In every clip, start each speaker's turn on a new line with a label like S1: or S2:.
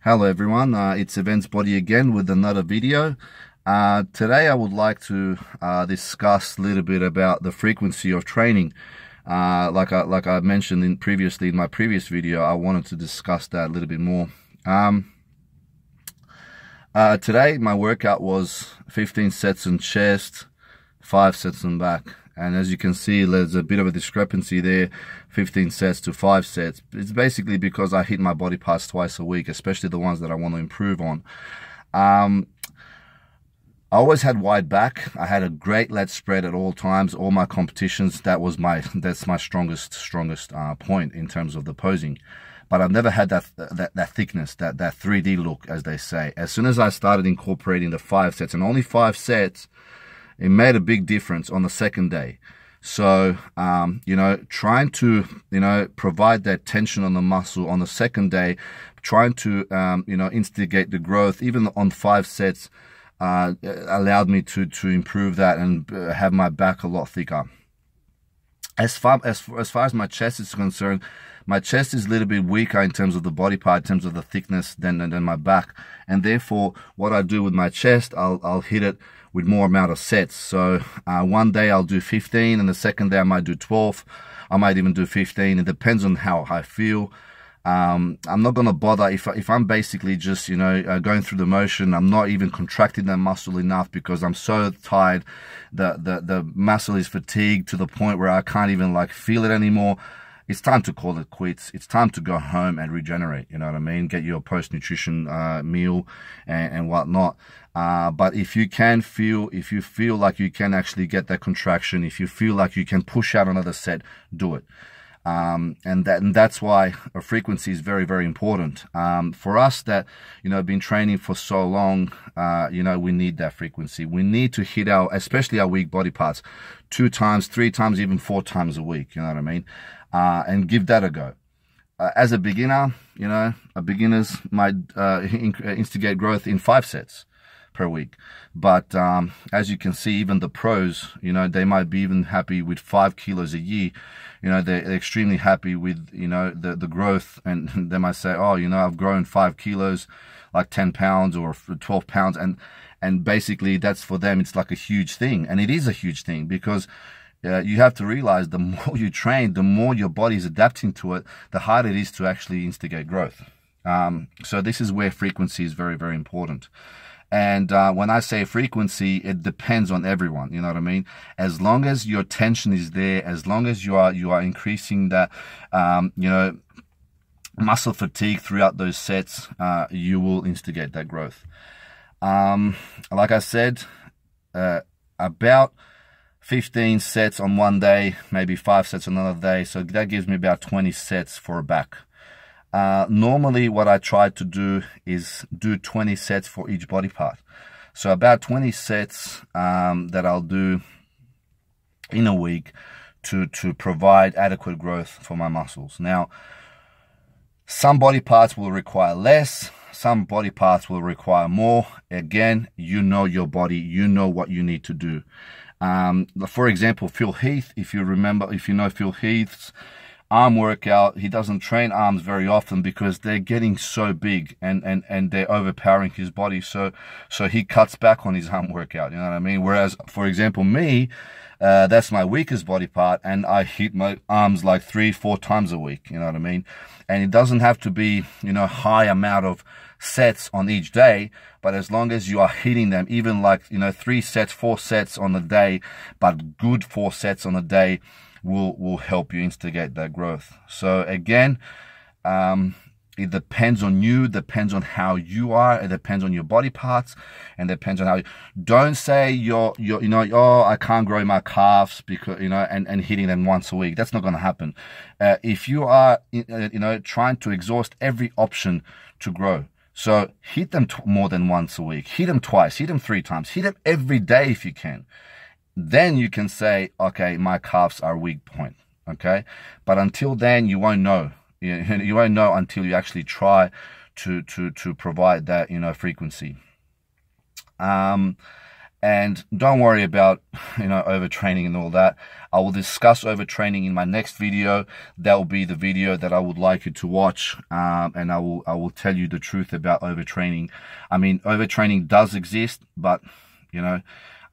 S1: Hello everyone, it's Events Body again with another video. Today I would like to discuss a little bit about the frequency of training. Like I mentioned previously in my previous video, I wanted to discuss that a little bit more. Today my workout was 15 sets on chest, 5 sets on back. And as you can see, there's a bit of a discrepancy there, 15 sets to 5 sets. It's basically because I hit my body parts twice a week, especially the ones that I want to improve on. I always had wide back. I had a great lat spread at all times, all my competitions. That's my strongest point in terms of the posing. But I've never had that thickness, that 3D look, as they say. As soon as I started incorporating the 5 sets, and only 5 sets, it made a big difference on the second day. So, trying to, provide that tension on the muscle on the second day, trying to, instigate the growth, even on 5 sets, allowed me to improve that and have my back a lot thicker. As far as my chest is concerned, my chest is a little bit weaker in terms of the body part, in terms of the thickness than my back. And therefore, what I do with my chest, I'll hit it with more amount of sets. So one day I'll do 15, and the second day I might do 12. I might even do 15. It depends on how I feel. I'm not going to bother if I'm basically just, going through the motion. I'm not even contracting that muscle enough because I'm so tired. The muscle is fatigued to the point where I can't even feel it anymore. It's time to call it quits. It's time to go home and regenerate. You know what I mean? Get your post-nutrition meal and whatnot. But if you feel like you can actually get that contraction, if you feel like you can push out another set, do it. And that's why a frequency is very, very important. For us that, been training for so long, we need that frequency. We need to hit especially our weak body parts 2 times, 3 times, even 4 times a week. You know what I mean? And give that a go. As a beginner, beginners might instigate growth in 5 sets per week. But as you can see, even the pros, they might be even happy with 5 kilos a year. They're extremely happy with, the growth, and they might say, oh, I've grown 5 kilos, like 10 pounds or 12 pounds. And basically that's for them, it's like a huge thing. And it is a huge thing because you have to realize the more you train, the more your body is adapting to it, the harder it is to actually instigate growth. So this is where frequency is very, very important. And when I say frequency, it depends on everyone. You know what I mean? As long as your tension is there, as long as you are increasing that, muscle fatigue throughout those sets, you will instigate that growth. Like I said, about 15 sets on one day, maybe 5 sets on another day. So that gives me about 20 sets for a back. Normally what I try to do is do 20 sets for each body part. So about 20 sets that I'll do in a week to provide adequate growth for my muscles. Now, some body parts will require less, some body parts will require more. Again, you know your body, you know what you need to do. For example, Phil Heath, if you know Phil Heath's arm workout, he doesn't train arms very often because they're getting so big and they're overpowering his body. So he cuts back on his arm workout, you know what I mean? Whereas, for example, me, that's my weakest body part, and I hit my arms like 3-4 times a week, you know what I mean? And it doesn't have to be, high amount of sets on each day, but as long as you are hitting them, even 3 sets, 4 sets on a day, but good 4 sets on a day will help you instigate that growth. So again, it depends on you, depends on how you are, it depends on your body parts, and depends on how you, don't say oh, I can't grow my calves because, and hitting them once a week. That's not going to happen. If you are, trying to exhaust every option to grow, so hit them more than once a week, hit them twice, hit them 3 times, hit them every day if you can. Then you can say, okay, my calves are weak point. Okay. But until then, you won't know. You won't know until you actually try to provide that, frequency. And don't worry about, overtraining and all that. I will discuss overtraining in my next video. That will be the video that I would like you to watch. And I will tell you the truth about overtraining. I mean, overtraining does exist, but,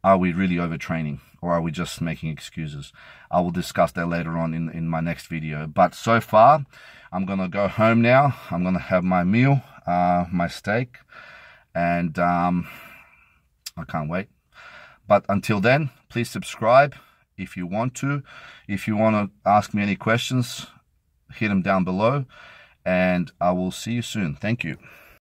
S1: are we really overtraining, or are we just making excuses? I will discuss that later on in my next video. But so far, I'm going to go home now. I'm going to have my meal, my steak, and I can't wait. But until then, please subscribe if you want to. If you want to ask me any questions, hit them down below, and I will see you soon. Thank you.